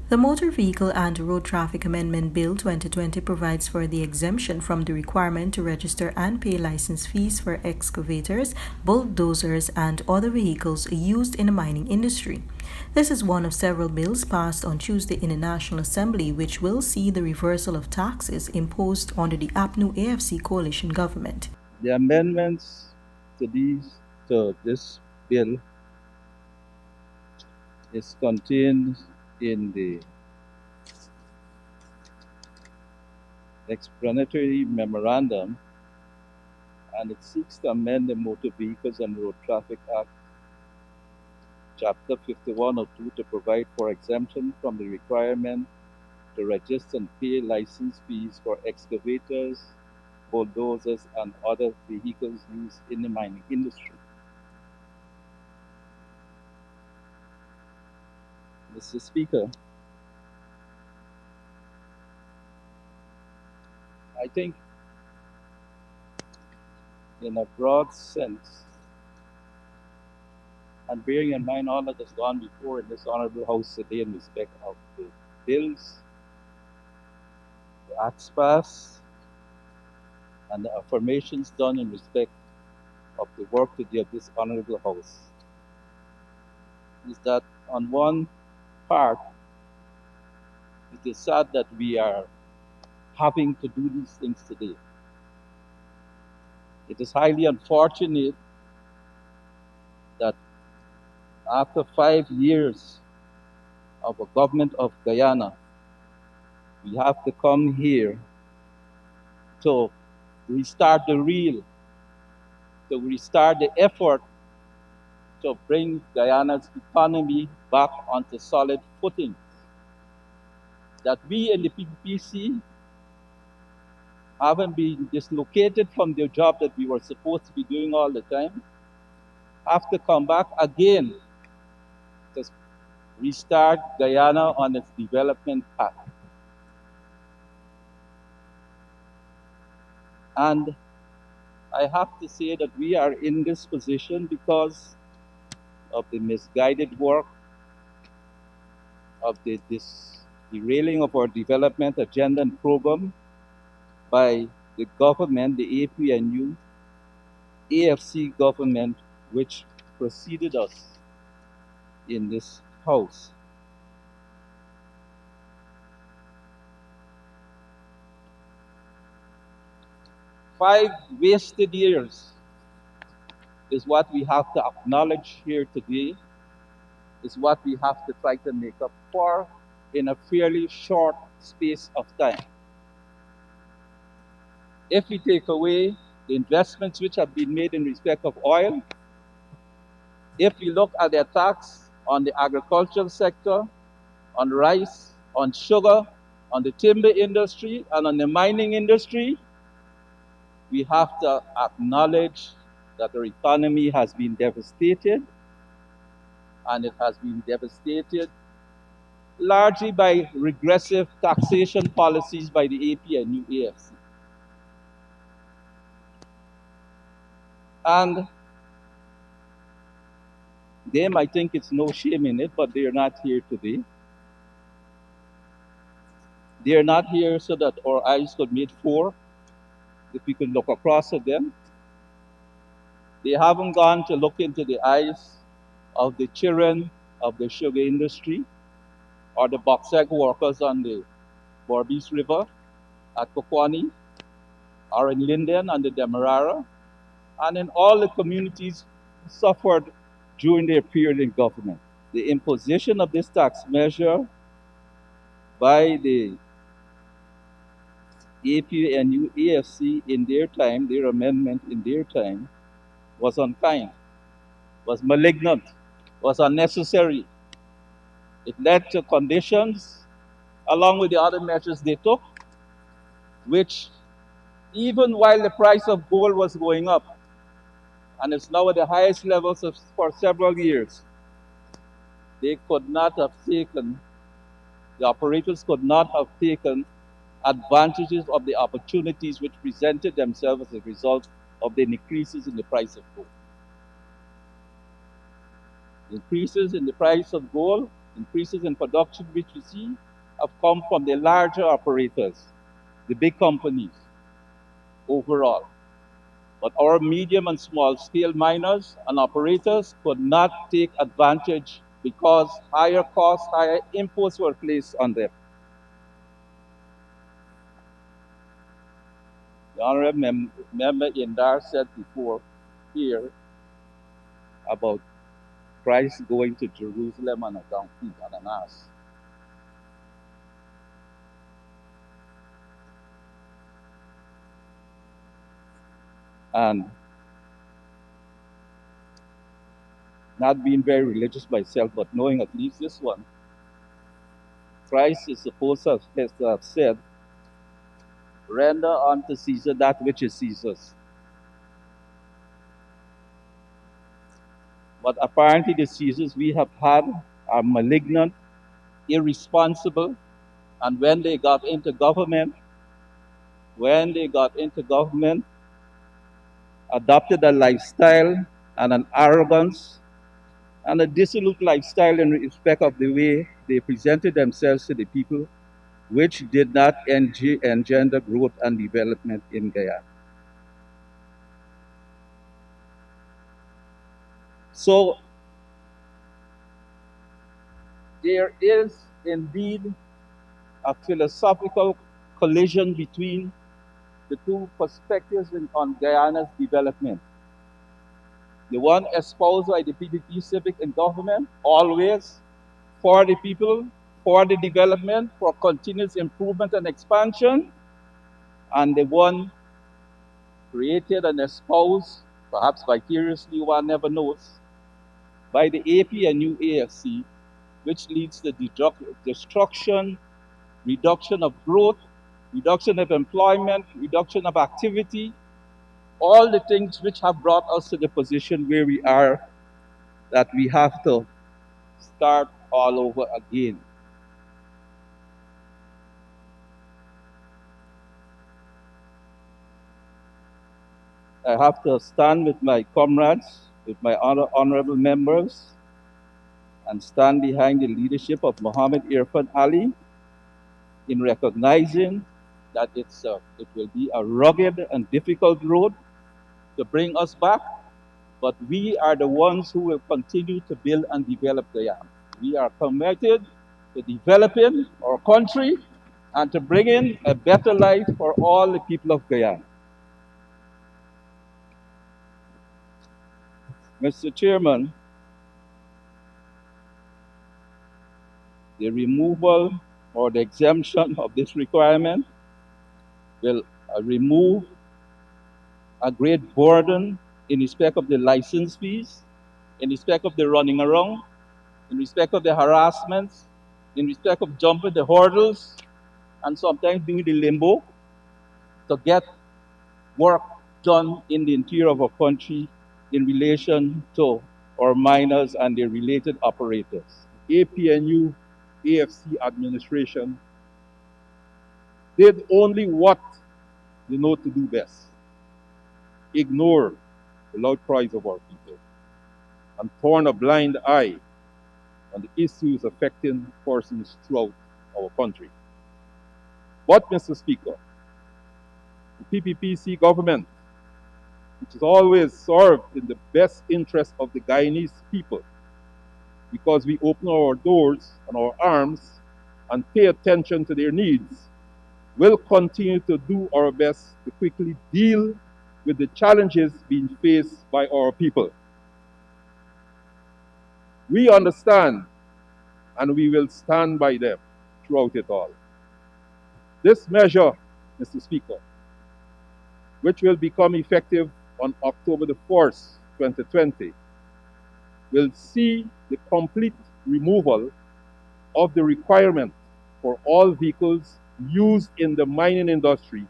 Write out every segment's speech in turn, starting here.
The Motor Vehicle and Road Traffic Amendment Bill 2020 provides for the exemption from the requirement to register and pay license fees for excavators, bulldozers, and other vehicles used in the mining industry. This is one of several bills passed on Tuesday in the National Assembly which will see the reversal of taxes imposed under the APNU AFC coalition government. The amendments to this bill is contained in the explanatory memorandum, and it seeks to amend the Motor Vehicles and Road Traffic Act, Chapter 5102, to provide for exemption from the requirement to register and pay license fees for excavators, bulldozers, and other vehicles used in the mining industry. Mr. Speaker, I think in a broad sense, and bearing in mind all that has gone before in this Honorable House today in respect of the bills, the acts passed, and the affirmations done in respect of the work today of this Honorable House, is that on one part, it is sad that we are having to do these things today. It is highly unfortunate that after 5 years of a government of Guyana, we have to come here to restart the reel, to restart the effort to bring Guyana's economy back onto solid footing. That we in the PPPC haven't been dislocated from the job that we were supposed to be doing all the time, have to come back again to restart Guyana on its development path. And I have to say that we are in this position because of the misguided work, of the derailing of our development agenda and program by the government, the APNU, AFC government, which preceded us in this House. Five wasted years is what we have to acknowledge here today, is what we have to try to make up for in a fairly short space of time. If we take away the investments which have been made in respect of oil, if we look at the attacks on the agricultural sector, on rice, on sugar, on the timber industry, and on the mining industry, we have to acknowledge that our economy has been devastated, and it has been devastated largely by regressive taxation policies by the APNU AFC. And they might think it's no shame in it, but they're not here today. They're not here so that our eyes could meet for, if we could look across at them. They haven't gone to look into the eyes of the children of the sugar industry or the bauxite workers on the Berbice River at Kokwani, or in Linden and the Demerara, and in all the communities who suffered during their period in government. The imposition of this tax measure by the APNU AFC in their time, their amendment in their time, was unkind, was malignant, was unnecessary. It led to conditions, along with the other measures they took, which even while the price of gold was going up, and it's now at the highest levels for several years, they could not have taken, the operators could not have taken advantages of the opportunities which presented themselves as a result of the increases in the price of gold. Increases in the price of gold, increases in production which you see have come from the larger operators, the big companies overall. But our medium and small scale miners and operators could not take advantage because higher costs, higher imports were placed on them. The Honorable Member Indar said before here about Christ going to Jerusalem on a donkey, on an ass. And not being very religious myself, but knowing at least this one, Christ is supposed to have said, render unto Caesar that which is Caesar's. But apparently the Caesars we have had are malignant, irresponsible, and when they got into government, adopted a lifestyle and an arrogance and a dissolute lifestyle in respect of the way they presented themselves to the people, which did not engender growth and development in Guyana. So there is indeed a philosophical collision between the two perspectives on Guyana's development. The one espoused by the PPP civic in government, always for the people, for the development, for continuous improvement and expansion, and the one created and espoused, perhaps vicariously, one never knows, by the APNU AFC, which leads to destruction, reduction of growth, reduction of employment, reduction of activity, all the things which have brought us to the position where we are, that we have to start all over again. I have to stand with my comrades, with my honorable members, and stand behind the leadership of Muhammad Irfan Ali in recognizing that it will be a rugged and difficult road to bring us back, but we are the ones who will continue to build and develop Guyana. We are committed to developing our country and to bringing a better life for all the people of Guyana. Mr. Chairman, the removal or the exemption of this requirement will remove a great burden in respect of the license fees, in respect of the running around, in respect of the harassments, in respect of jumping the hurdles, and sometimes doing the limbo to get work done in the interior of our country in relation to our miners and their related operators. APNU AFC administration did only what they know to do best: ignore the loud cries of our people and turn a blind eye on the issues affecting persons throughout our country. But, Mr. Speaker, the PPPC government, which has always served in the best interest of the Guyanese people, because we open our doors and our arms and pay attention to their needs, will continue to do our best to quickly deal with the challenges being faced by our people. We understand and we will stand by them throughout it all. This measure, Mr. Speaker, which will become effective on October the 1st, 2020, will see the complete removal of the requirement for all vehicles used in the mining industry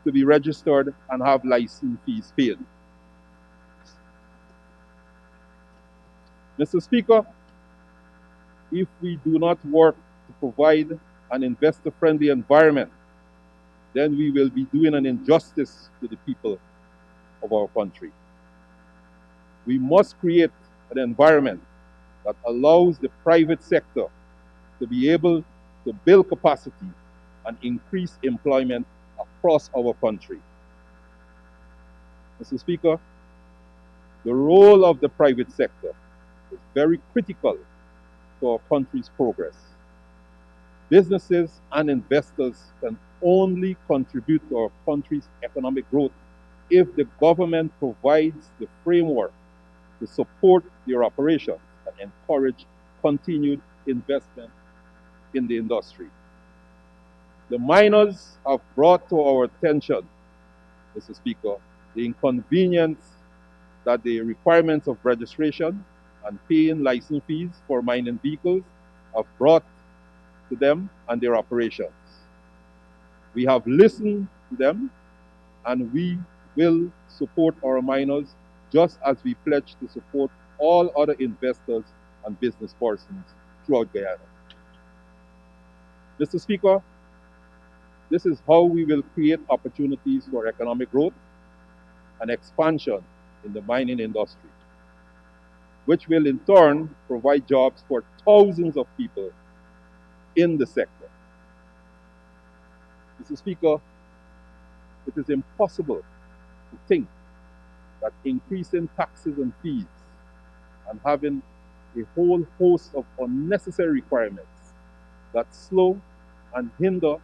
to be registered and have license fees paid. Mr. Speaker, if we do not work to provide an investor-friendly environment, then we will be doing an injustice to the people of our country. We must create an environment that allows the private sector to be able to build capacity and increase employment across our country. Mr. Speaker, the role of the private sector is very critical to our country's progress. Businesses and investors can only contribute to our country's economic growth if the government provides the framework to support their operations and encourage continued investment in the industry. The miners have brought to our attention, Mr. Speaker, the inconvenience that the requirements of registration and paying license fees for mining vehicles have brought to them and their operations. We have listened to them, and we will support our miners just as we pledge to support all other investors and business persons throughout Guyana. Mr. Speaker, this is how we will create opportunities for economic growth and expansion in the mining industry, which will in turn provide jobs for thousands of people in the sector. Mr. Speaker, it is impossible to think that increasing taxes and fees and having a whole host of unnecessary requirements that slow and hinder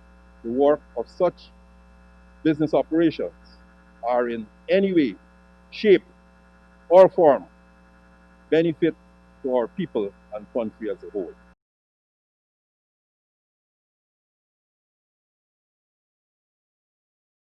the work of such business operations are in any way, shape, or form benefit to our people and country as a whole.